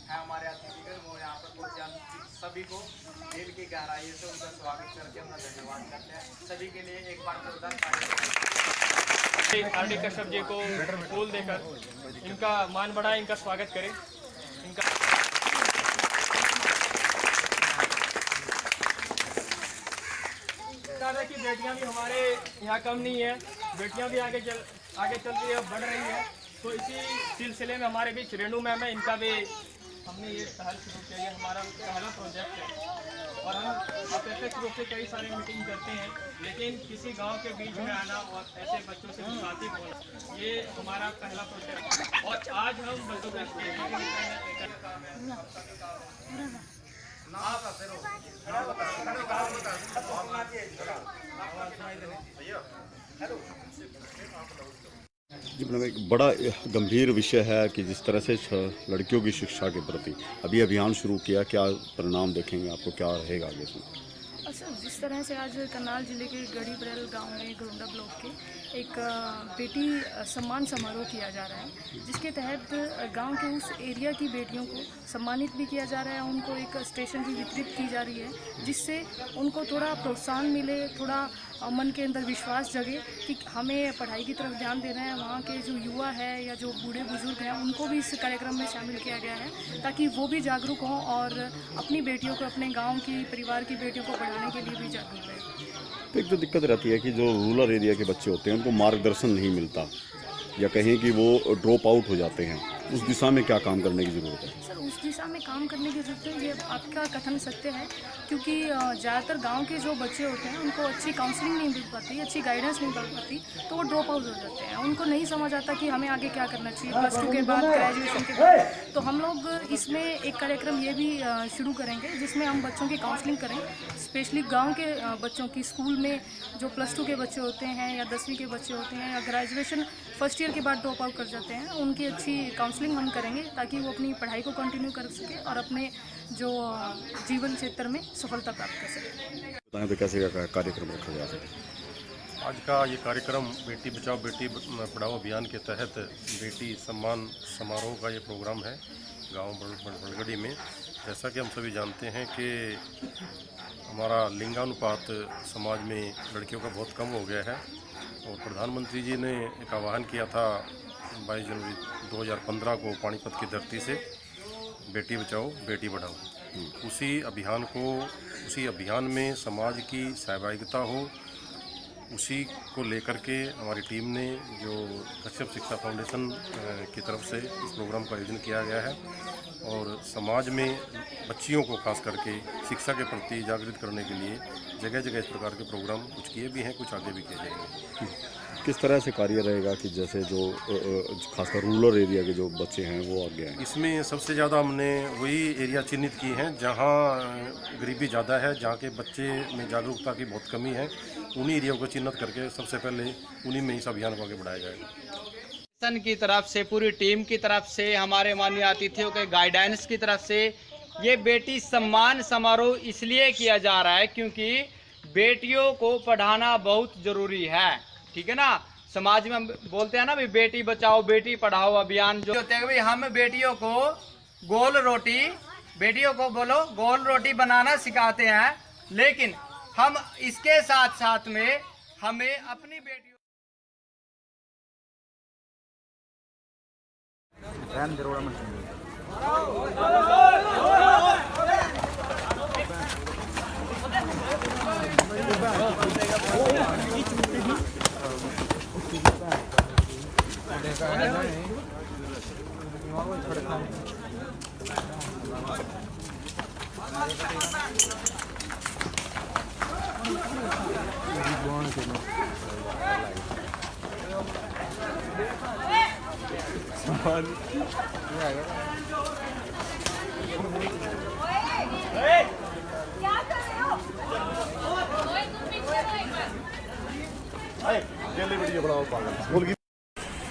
है हमारे अतिथिगण, वो यहाँ पर पहुँचे। हम सभी को दिल की गहराई से उनका स्वागत करके अपना धन्यवाद करते हैं। सभी के लिए एक बार जोरदार हार्दिक कश्यप जी को फूल देकर इनका मान बढ़ाए, इनका स्वागत करें। इनका की बेटियां भी हमारे यहाँ कम नहीं है, बेटियां भी आगे चल रही है, बढ़ रही है। तो इसी सिलसिले में हमारे बीच रेणु मैम है, इनका भी हमने ये पहल शुरू किया। ये हमारा पहला प्रोजेक्ट है और हम अप्रत्यक्ष रूप से कई सारे मीटिंग करते हैं, लेकिन किसी गांव के बीच में आना और ऐसे बच्चों से मुखातिब होना, ये हमारा पहला प्रोजेक्ट है। और आज हम बच्चों को जी मैडम, एक बड़ा गंभीर विषय है कि जिस तरह से लड़कियों की शिक्षा के प्रति अभी अभियान शुरू किया, क्या परिणाम देखेंगे, आपको क्या रहेगा आगे इसमें? अच्छा, जिस तरह से आज करनाल जिले के गढ़ी बरेल गांव में घुरुंडा ब्लॉक के एक बेटी सम्मान समारोह किया जा रहा है, जिसके तहत गांव के उस एरिया की बेटियों को सम्मानित भी किया जा रहा है। उनको एक स्टेशनरी वितरित की जा रही है, जिससे उनको थोड़ा प्रोत्साहन मिले, थोड़ा मन के अंदर विश्वास जगे कि हमें पढ़ाई की तरफ ध्यान देना है। वहाँ के जो युवा है या जो बूढ़े बुजुर्ग हैं, उनको भी इस कार्यक्रम में शामिल किया गया है, ताकि वो भी जागरूक हों और अपनी बेटियों को, अपने गाँव की, परिवार की बेटियों को पढ़ाने के लिए भी जागरूक रहे। तो एक जो दिक्कत रहती है कि जो रूरल एरिया के बच्चे होते हैं उनको मार्गदर्शन नहीं मिलता, या कहें कि वो ड्रॉप आउट हो जाते हैं, उस दिशा में क्या काम करने की ज़रूरत है? सर, उस दिशा में काम करने की ज़रूरत है, ये आपका कथन सत्य है, क्योंकि ज़्यादातर गांव के जो बच्चे होते हैं उनको अच्छी काउंसलिंग नहीं मिल पाती, अच्छी गाइडेंस नहीं मिल पाती, तो वो ड्रॉप आउट हो जाते हैं। उनको नहीं समझ आता कि हमें आगे क्या करना चाहिए +2 के बाद, ग्रेजुएशन के बाद। तो हम लोग इसमें एक कार्यक्रम ये भी शुरू करेंगे, जिसमें हम बच्चों की काउंसलिंग करें, स्पेशली गाँव के बच्चों की। स्कूल में जो +2 के बच्चे होते हैं या 10वीं के बच्चे होते हैं या ग्रेजुएशन फर्स्ट ईयर के बाद ड्रॉप आउट कर जाते हैं, उनकी अच्छी काउंसलिंग हम करेंगे, ताकि वो अपनी पढ़ाई को कंटिन्यू कर सके और अपने जो जीवन क्षेत्र में सफलता प्राप्त कर सके। बताएं तो कैसे का कार्यक्रम रखा जा सकता है? आज का ये कार्यक्रम बेटी बचाओ बेटी पढ़ाओ अभियान के तहत बेटी सम्मान समारोह का ये प्रोग्राम है गांव बड़गड़ी में। जैसा कि हम सभी जानते हैं कि हमारा लिंगानुपात समाज में लड़कियों का बहुत कम हो गया है, और प्रधानमंत्री जी ने एक आह्वान किया था 22 जनवरी 2015 को पानीपत की धरती से, बेटी बचाओ बेटी पढ़ाओ। उसी अभियान में समाज की सहभागिता हो, उसी को लेकर के हमारी टीम ने जो कश्यप शिक्षा फाउंडेशन की तरफ से इस प्रोग्राम का आयोजन किया गया है, और समाज में बच्चियों को खास करके शिक्षा के प्रति जागृत करने के लिए जगह जगह इस प्रकार के प्रोग्राम कुछ किए भी हैं, कुछ आगे भी किए जाएंगे। किस तरह से कार्य रहेगा कि जैसे जो खासकर रूरल एरिया के जो बच्चे हैं वो आगे आए? इसमें सबसे ज़्यादा हमने वही एरिया चिन्हित किए हैं जहाँ गरीबी ज़्यादा है, जहाँ के बच्चे में जागरूकता की बहुत कमी है। उन्हीं एरिया को चिन्हित करके सबसे पहले उन्हीं में इस अभियान को आगे बढ़ाया जाएगा। सन की तरफ से, पूरी टीम की तरफ से, हमारे माननीय अतिथियों के गाइडेंस की तरफ से ये बेटी सम्मान समारोह इसलिए किया जा रहा है क्योंकि बेटियों को पढ़ाना बहुत जरूरी है। ठीक है ना, समाज में बोलते हैं ना भी बेटी बचाओ बेटी पढ़ाओ अभियान जो होते हैं, भाई हम बेटियों को गोल रोटी बनाना सिखाते हैं, लेकिन हम इसके साथ साथ में हमें अपनी बेटियों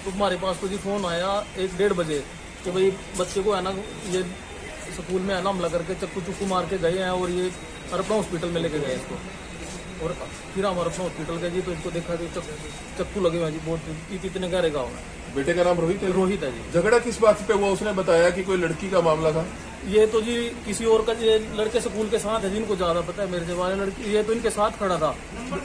तो हमारे पास तो जी फ़ोन आया 1-1:30 बजे कि भाई बच्चे को है ना, ये स्कूल में है ना हमला करके चक्कू चुक्कू मार के गए हैं और ये अरपा हॉस्पिटल में लेके गए इसको। और फिर हमारे अपना हॉस्पिटल गए जी, तो इसको देखा कि चक्कू लगे हुए हैं जी, बहुत इतने गहरे गाँव में। बेटे का नाम रोहित है? रोहित है जी। झगड़ा किस बात पे हुआ? उसने बताया कि कोई लड़की का मामला था। ये तो जी किसी और का, ये लड़के स्कूल के साथ है जिनको ज्यादा पता है, मेरे से वाले लड़की ये तो इनके साथ खड़ा था,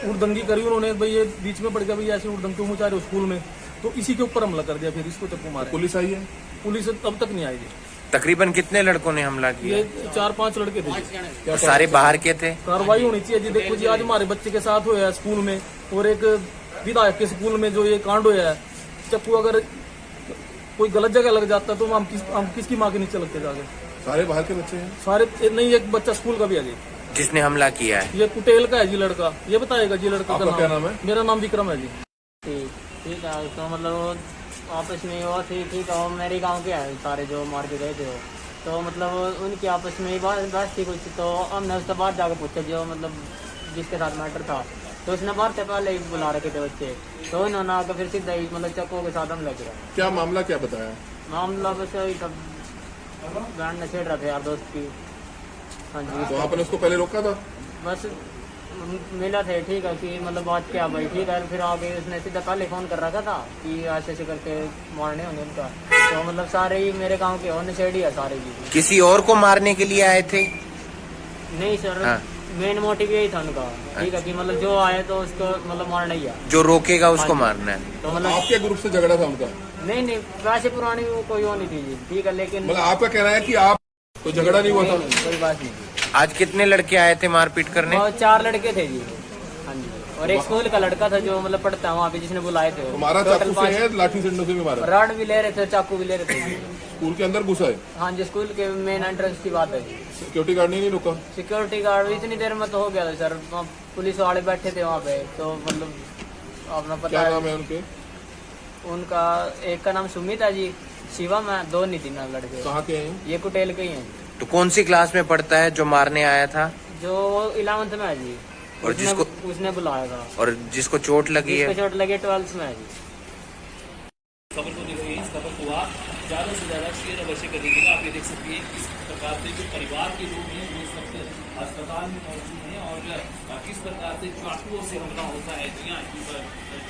उड़दंगी करी उन्होंने, भाई ये बीच में पड़ गया, भाई ऐसे उड़दंग क्यों मचा रहे हो स्कूल में, तो इसी के ऊपर हमला कर दिया, फिर इसको चक्कू मारा। पुलिस आई है? पुलिस अब तक नहीं आई जी। तकरीबन कितने लड़कों ने हमला किया? ये 4-5 लड़के थे जी। तो सारे बाहर के थे? कार्रवाई होनी चाहिए जी। देखो जी, आज हमारे बच्चे के साथ हुआ है स्कूल में, और एक विधायक के स्कूल में जो ये कांड हुआ है, चक्कू अगर कोई गलत जगह लग जाता तो हम किसकी माँ के नीचे लगते जाके? सारे बाहर के बच्चे हैं? सारे नहीं, एक बच्चा स्कूल का भी है जी। जिसने हमला किया है ये कुटेल का है जी लड़का, ये बताएगा जी लड़का आपका का क्या नाम है? मेरा नाम विक्रम है जी। ठीक है, तो मतलब आपस में वो ठीक है, वो मेरे गांव के हैं सारे जो मार के गए थे वो, तो मतलब उनकी आपस में बात थी कुछ, तो हमने उसके बाद जाकर पूछा जो मतलब जिसके साथ मैटर था, तो उसने बाहर से पहले ही बुला रखे थे बच्चे, तो उन्होंने आकर फिर सीधा ही मतलब चक्कों के साथ हम लग गया। क्या मामला क्या बताया? मामला बस वही सब बैंड ने छेड़ रहे थे यार दोस्त की। हाँ जी, तो आपने उसको पहले रोका था? बस मिला थे, ठीक है कि मतलब बात क्या भाई, ठीक है, फिर आगे उसने सीधा पहले फ़ोन कर रखा था कि ऐसे ऐसे करके मारने होंगे उनका, तो मतलब सारे ही मेरे गांव के होने छेड़ी है सारे जी। किसी और को मारने के लिए आए थे? नहीं सर, हाँ। मेन मोटिव यही था उनका, ठीक है कि मतलब जो आए तो उसको मतलब मारना ही है, जो रोकेगा उसको मारना है। तो मतलब आपके ग्रुप से झगड़ा था उनका? नहीं वैसे पुरानी वो कोई वो नहीं थी जी, ठीक है, लेकिन मतलब आपका कहना है कि आप तो झगड़ा नहीं हुआ था? कोई बात नहीं। आज कितने लड़के आए थे मारपीट करने? और 4 लड़के थे जी। हाँ जी, और एक स्कूल का लड़का था जो मतलब पढ़ता है वहाँ पे, जिसने बुलाए थे। मारा चाकू से है, लाठी डंडों से भी मारा? रॉड भी ले रहे थे, चाकू भी ले रहे थे। स्कूल के अंदर घुसा है? हाँ जी, स्कूल के मेन एंट्रेंस की बात है। सिक्योरिटी गार्ड ने नहीं रोका? सिक्योरिटी गार्ड इतनी देर में तो हो गया था सर, पुलिस वाले बैठे थे वहाँ पे, तो मतलब अपना पता क्या है नाम है उनके? उनका एक का नाम सुमित है जी, शिवम है, 2 नितिन लड़के। कहाँ के हैं? ये कुटेल के ही हैं। तो कौन सी क्लास में पढ़ता है जो मारने आया था? जो 11th में है जी, और उसने बुलाया था, और जिसको चोट लगी है? जिसको चोट लगी 12th में है जी। खबर को देखिए, इस खबर को आप ज़्यादा से ज़्यादा शेयर अवश्य कर दीजिएगा। आप ये देख सकते हैं किस प्रकार से जो परिवार के लोग हैं वो सब अस्पताल में मौजूद हैं, और किस प्रकार से चाकुओं से हमला होता है यहाँ पर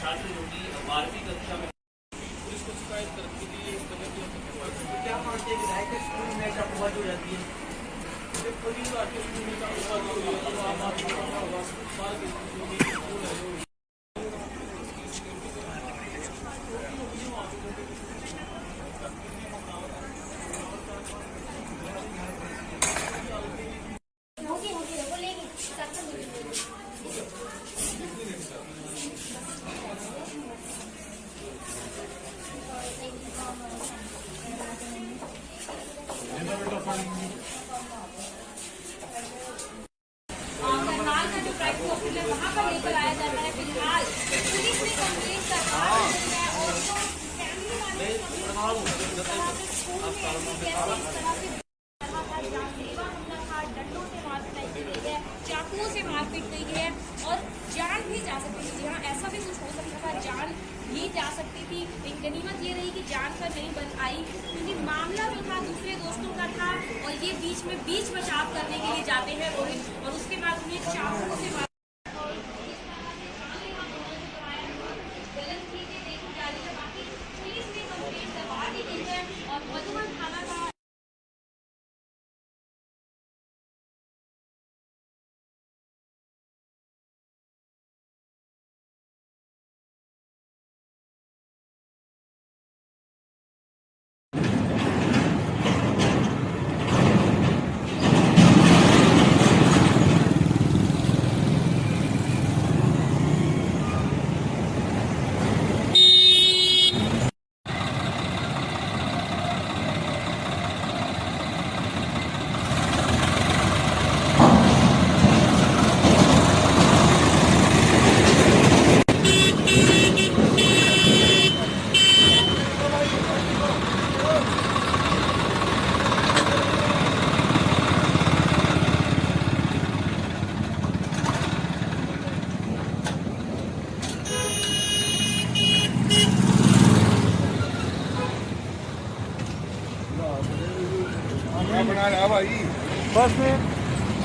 छात्र लोग की 12वीं कक्षा में। पुलिस को शिकायत करने के लिए क्या मानते हैं विधायक के स्कूल में चाकूबाजी हो जाती है? वहाँ पर लेकर आया जाता है। फिलहाल पुलिस ने कंप्लेंट करवा डंडों से मारपीट की है, चाकुओं से मारपीट की है, और जान भी जा सकती थी। यहाँ ऐसा भी कुछ हो सकता था, जान भी जा सकती थी, लेकिन गनीमत ये रही कि जान पर नहीं बन आई, क्योंकि मामला जो था दूसरे दोस्तों का था, और ये बीच बचाव करने के लिए जाते हैं रोहित, और उसके बाद उन्हें चाकुओं से बना रहा भाई बस में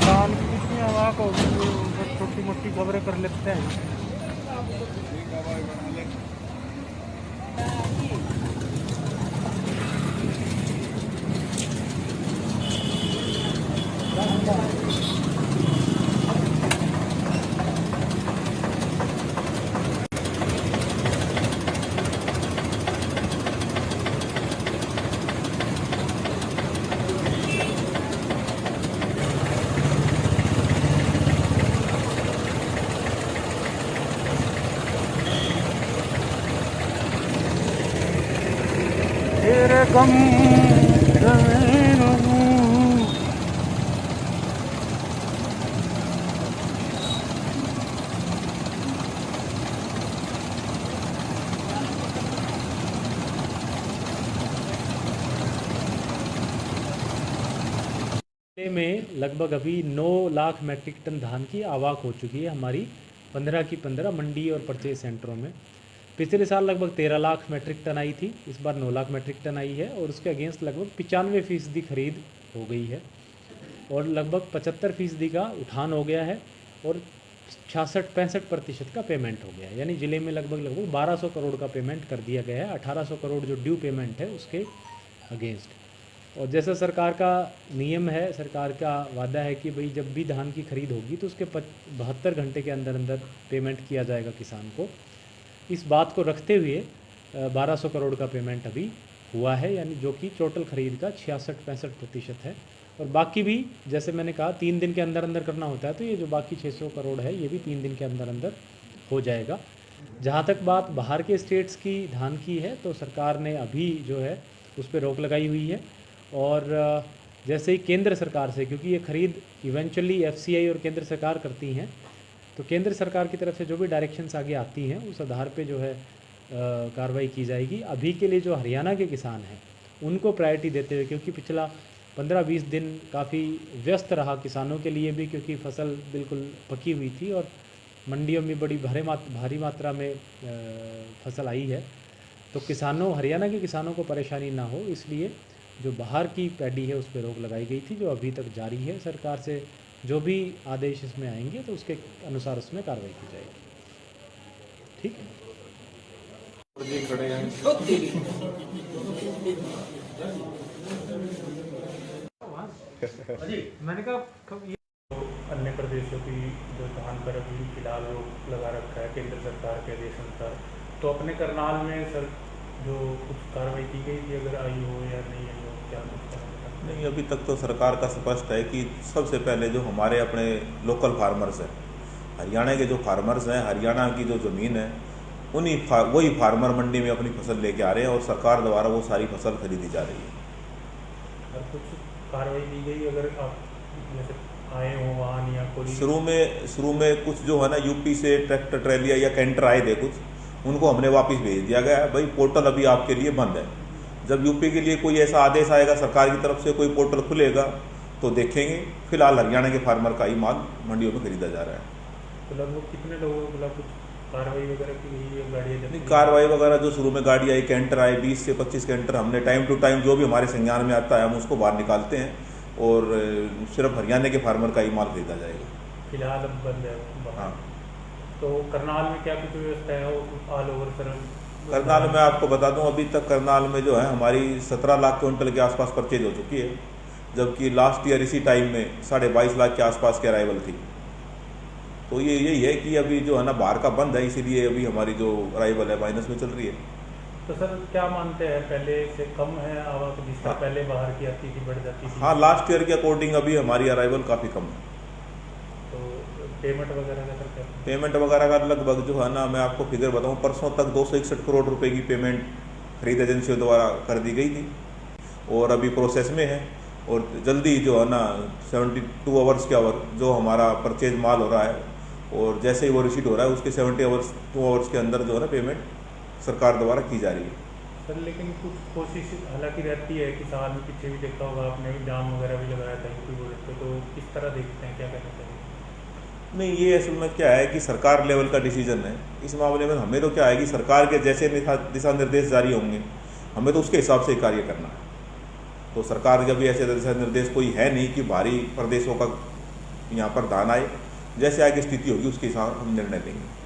धान कितनी हवा को छोटी मोटी खबरें कर लेते हैं। तेरे गम में लगभग अभी 9 लाख मैट्रिक टन धान की आवक हो चुकी है हमारी 15 की 15 मंडी और परचेज सेंटरों में। पिछले साल लगभग 13 लाख मैट्रिक टन आई थी, इस बार 9 लाख मैट्रिक टन आई है और उसके अगेंस्ट लगभग 95% खरीद हो गई है और लगभग 75% का उठान हो गया है और 66-65% का पेमेंट हो गया है। यानी ज़िले में लगभग 1200 करोड़ का पेमेंट कर दिया गया है, 1800 करोड़ जो ड्यू पेमेंट है उसके अगेंस्ट। और जैसा सरकार का नियम है, सरकार का वादा है कि भाई जब भी धान की खरीद होगी तो उसके 72 घंटे के अंदर अंदर पेमेंट किया जाएगा किसान को। इस बात को रखते हुए 1200 करोड़ का पेमेंट अभी हुआ है, यानी जो कि टोटल खरीद का 66-65% है। और बाकी भी जैसे मैंने कहा 3 दिन के अंदर अंदर करना होता है, तो ये जो बाकी 600 करोड़ है ये भी 3 दिन के अंदर अंदर हो जाएगा। जहाँ तक बात बाहर के स्टेट्स की धान की है तो सरकार ने अभी जो है उस पर रोक लगाई हुई है। और जैसे ही केंद्र सरकार से, क्योंकि ये खरीद इवेंचुअली FCI और केंद्र सरकार करती हैं, तो केंद्र सरकार की तरफ से जो भी डायरेक्शंस आगे आती हैं उस आधार पे जो है कार्रवाई की जाएगी। अभी के लिए जो हरियाणा के किसान हैं उनको प्रायोरिटी देते हुए, क्योंकि पिछला 15-20 दिन काफ़ी व्यस्त रहा किसानों के लिए भी, क्योंकि फसल बिल्कुल पकी हुई थी और मंडियों में बड़ी भारी मात्रा में फसल आई है, तो किसानों हरियाणा के किसानों को परेशानी ना हो इसलिए जो बाहर की पैडी है उस पर रोक लगाई गई थी, जो अभी तक जारी है। सरकार से जो भी आदेश इसमें आएंगे तो उसके अनुसार उसमें कार्रवाई की जाएगी। ठीक है। मैंने कहा ये अन्य प्रदेशों की जो धान पर अभी फिलहाल रोक लगा रखा है केंद्र सरकार के आदेश अनुसार, तो अपने करनाल में सर जो कुछ कार्रवाई की गई थी, अगर आई हो या नहीं आई हो, क्या नहीं? अभी तक तो सरकार का स्पष्ट है कि सबसे पहले जो हमारे अपने लोकल फार्मर्स हैं, हरियाणा के जो फार्मर्स हैं, हरियाणा की जो ज़मीन है वही फार्मर मंडी में अपनी फसल लेके आ रहे हैं और सरकार द्वारा वो सारी फसल खरीदी जा रही है। और कुछ कार्रवाई की गई अगर आप जैसे आए हो वाहन या कोई? शुरू में कुछ जो है ना यूपी से ट्रैक्टर ट्रैलिया या कैंटर आए थे कुछ, उनको हमने वापस भेज दिया गया है। भाई पोर्टल अभी आपके लिए बंद है, जब यूपी के लिए कोई ऐसा आदेश आएगा सरकार की तरफ से, कोई पोर्टल खुलेगा तो देखेंगे। फिलहाल हरियाणा के फार्मर का ही माल मंडियों में खरीदा जा रहा है। तो लगभग कितने लोगों को कुछ कार्रवाई वगैरह की गई? गाड़ियाँ नहीं, कार्रवाई वगैरह जो शुरू में गाड़ी आई, कैंटर आए 20 से 25 कैंटर, हमने टाइम टू टाइम जो भी हमारे संज्ञान में आता है हम उसको बाहर निकालते हैं और सिर्फ हरियाणा के फार्मर का ही माल खरीदा जाएगा। फिलहाल अब बंद है। हाँ। तो करनाल में क्या कुछ व्यवस्था है ऑल ओवर सर? करनाल में आपको बता दूं, अभी तक करनाल में जो है हमारी 17 लाख क्विंटल के आसपास परचेज हो चुकी है, जबकि लास्ट ईयर इसी टाइम में 22.5 लाख के आसपास की अराइवल थी। तो ये यही है कि अभी जो है ना बाहर का बंद है, इसीलिए अभी हमारी जो अराइवल है माइनस में चल रही है। तो सर क्या मानते हैं, पहले से कम है आवक जिस तरह पहले बाहर की आती थी, बढ़ जाती थी? हाँ, लास्ट ईयर के अकॉर्डिंग अभी हमारी अराइवल काफ़ी कम है। तो पेमेंट वगैरह का सर? पेमेंट वगैरह का लगभग जो है ना, मैं आपको फिगर बताऊं, परसों तक 261 करोड़ रुपए की पेमेंट खरीद एजेंसियों द्वारा कर दी गई थी और अभी प्रोसेस में है। और जल्दी जो है ना 72 आवर्स के जो हमारा परचेज माल हो रहा है और जैसे ही वो रिसीट हो रहा है उसके 72 आवर्स के अंदर जो है ना पेमेंट सरकार द्वारा की जा रही है। सर लेकिन कुछ कोशिश हालांकि रहती है कि साल में पीछे भी देखा होगा आपने, भी जाम वगैरह भी लगाया था यूपी बोर्ड पे, तो किस तरह देखते हैं, क्या करना चाहिए? नहीं, ये असल में क्या है कि सरकार लेवल का डिसीजन है इस मामले में। हमें तो क्या है कि सरकार के जैसे दिशा निर्देश जारी होंगे हमें तो उसके हिसाब से कार्य करना है। तो सरकार के भी ऐसे दिशा निर्देश कोई है नहीं कि बाहरी प्रदेशों का यहाँ पर धान आए, जैसे आगे स्थिति होगी उसके हिसाब हम निर्णय लेंगे।